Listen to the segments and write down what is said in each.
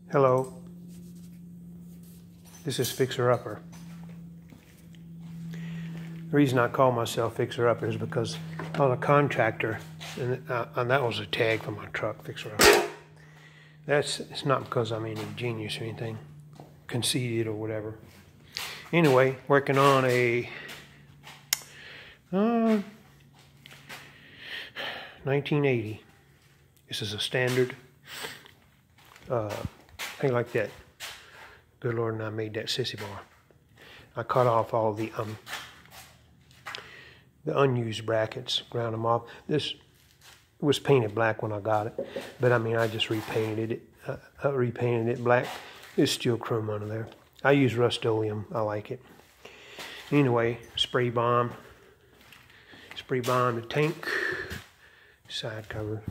Hello, this is Fixer Upper. The reason I call myself Fixer Upper is because I'm a contractor, and that was a tag for my truck, Fixer Upper. It's not because I'm any genius or anything, conceited or whatever. Anyway, working on a 1980. This is a standard. Thing like that. Good Lord, and I made that sissy bar. I cut off all the unused brackets, ground them off. This was painted black when I got it, but I mean I just repainted it black. There's still chrome under there. I use Rust-Oleum. I like it. Anyway, spray bomb the tank, side cover.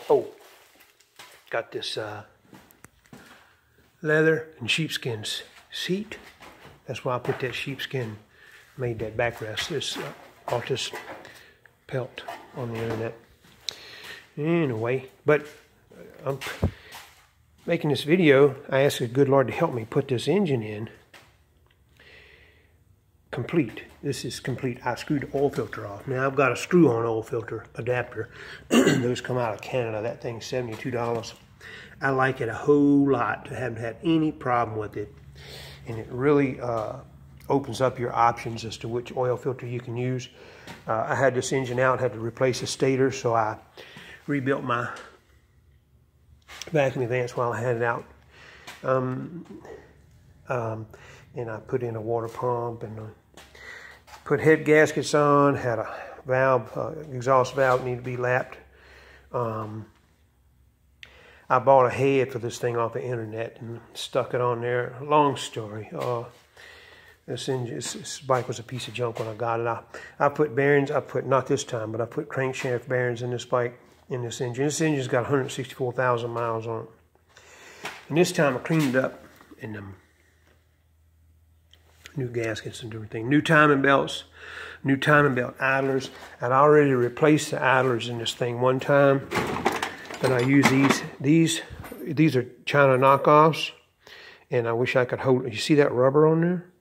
Oh, got this leather and sheepskin seat. That's why I put that sheepskin, made that backrest. This Altus pelt on the internet. Anyway, but I'm making this video. I asked the good Lord to help me put this engine in complete. This is complete. I screwed the oil filter off. Now I've got a screw-on oil filter adapter. Those come out of Canada. That thing's $72. I like it a whole lot. I haven't had any problem with it. And it really opens up your options as to which oil filter you can use. I had this engine out, had to replace the stator, so I rebuilt my vacuum advance while I had it out. And I put in a water pump and put head gaskets on, had a valve, exhaust valve needed to be lapped. I bought a head for this thing off the internet and stuck it on there. Long story. This bike was a piece of junk when I got it. I put bearings. Not this time, but I put crankshaft bearings in this bike, in this engine. This engine's got 164,000 miles on it. And this time I cleaned it up and new gaskets and everything. New timing belts, new timing belt idlers. I'd already replaced the idlers in this thing one time. And I use these are China knockoffs, and I wish I could hold it. You see that rubber on there?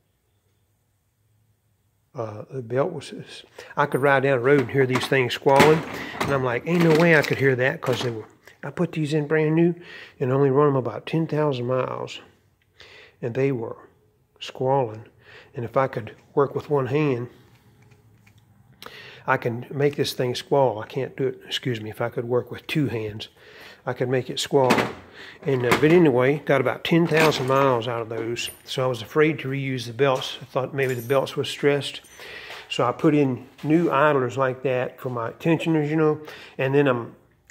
The belt was, I could ride down the road and hear these things squalling, and I'm like, ain't no way I could hear that, because I put these in brand new and only run them about 10,000 miles, and they were squalling. And if I could work with one hand, I can make this thing squall. I can't do it, excuse me, if I could work with two hands, I could make it squall. And but anyway, got about 10,000 miles out of those. So I was afraid to reuse the belts. I thought maybe the belts were stressed. So I put in new idlers like that for my tensioners, you know. And then I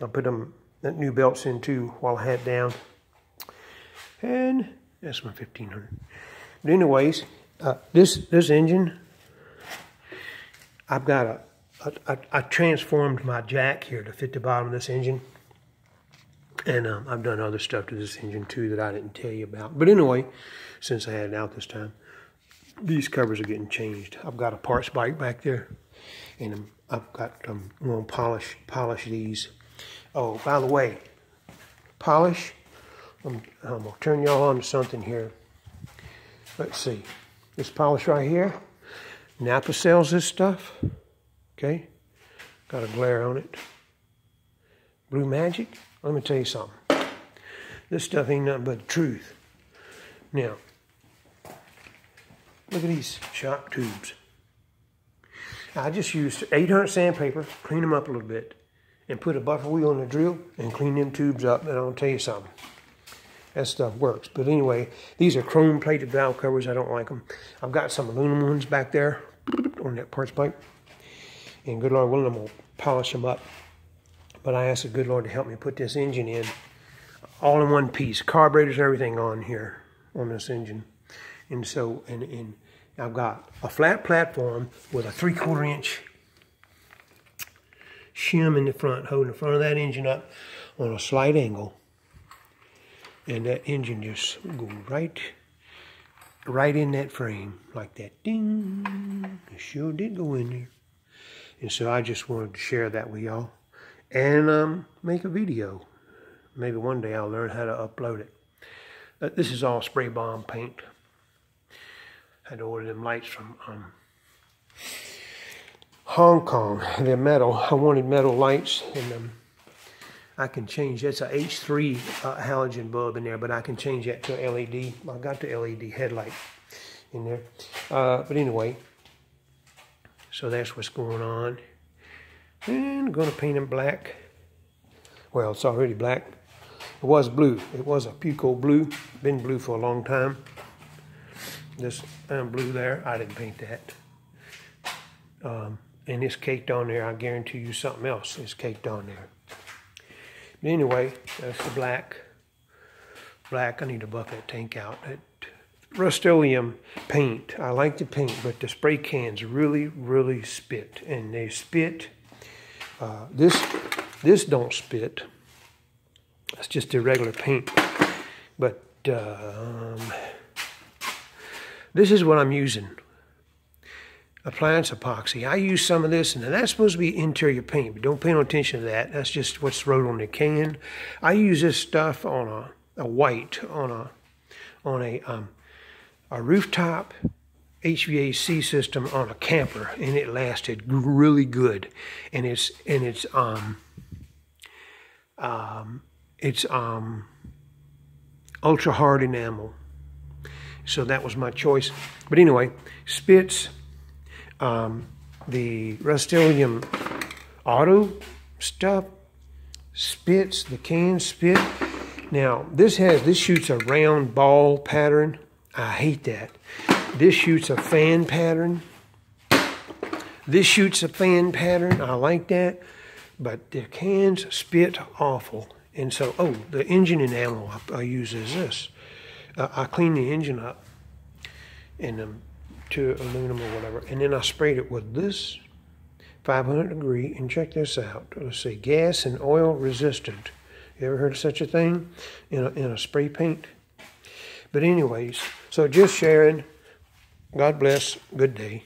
put new belts in too while I had it down. And that's my 1500. But anyways, this engine, I've got I transformed my jack here to fit the bottom of this engine. And I've done other stuff to this engine too that I didn't tell you about. But anyway, since I had it out this time, these covers are getting changed. I've got a parts bike back there, and I'm going to polish these. Oh, by the way, polish. I'm going to turn y'all on to something here. Let's see. This polish right here, Napa sells this stuff. Okay, got a glare on it. Blue Magic. Let me tell you something. This stuff ain't nothing but the truth. Now, look at these shock tubes. I just used 800 sandpaper, clean them up a little bit, and put a buffer wheel in the drill and clean them tubes up. And I'll tell you something. That stuff works. But anyway, these are chrome-plated valve covers. I don't like them. I've got some aluminum ones back there on that parts bike. And good Lord willing, I'm going to polish them up. But I asked the good Lord to help me put this engine in all in one piece. Carburetors and everything on here, on this engine. And so, and I've got a flat platform with a 3/4 inch shim in the front, holding the front of that engine up on a slight angle. And that engine just goes right in that frame, like that. Ding! It sure did go in there. And so I just wanted to share that with y'all. And make a video. Maybe one day I'll learn how to upload it. This is all spray bomb paint. Had to order them lights from Hong Kong. They're metal. I wanted metal lights, and I can change. That's a H3 halogen bulb in there, but I can change that to a LED. I got the LED headlight in there. But anyway, so that's what's going on. And I'm going to paint them black. Well, it's already black. It was blue. It was a Puco blue. Been blue for a long time. This blue there, I didn't paint that. And it's caked on there. I guarantee you something else is caked on there. But anyway, that's the black. Black, I need to buff that tank out. That Rust-Oleum paint, I like the paint, but the spray cans really, really spit. And they spit. This don't spit. That's just the regular paint. But this is what I'm using. Appliance epoxy. I use some of this, and that's supposed to be interior paint, but don't pay no attention to that. That's just what's wrote on the can. I use this stuff on a white, on a rooftop HVAC system on a camper, and it lasted really good. And it's ultra hard enamel. So that was my choice. But anyway, spits. The Rust-Oleum auto stuff spits. The can spit. Now this shoots a round ball pattern. I hate that. This shoots a fan pattern. This shoots a fan pattern. I like that. But the cans spit awful. And so, the engine enamel I use is this. I clean the engine up and to aluminum or whatever, and then I sprayed it with this 500 degree, and check this out. Let's see, gas and oil resistant. You ever heard of such a thing in a spray paint? But anyways, so just sharing. God bless. Good day.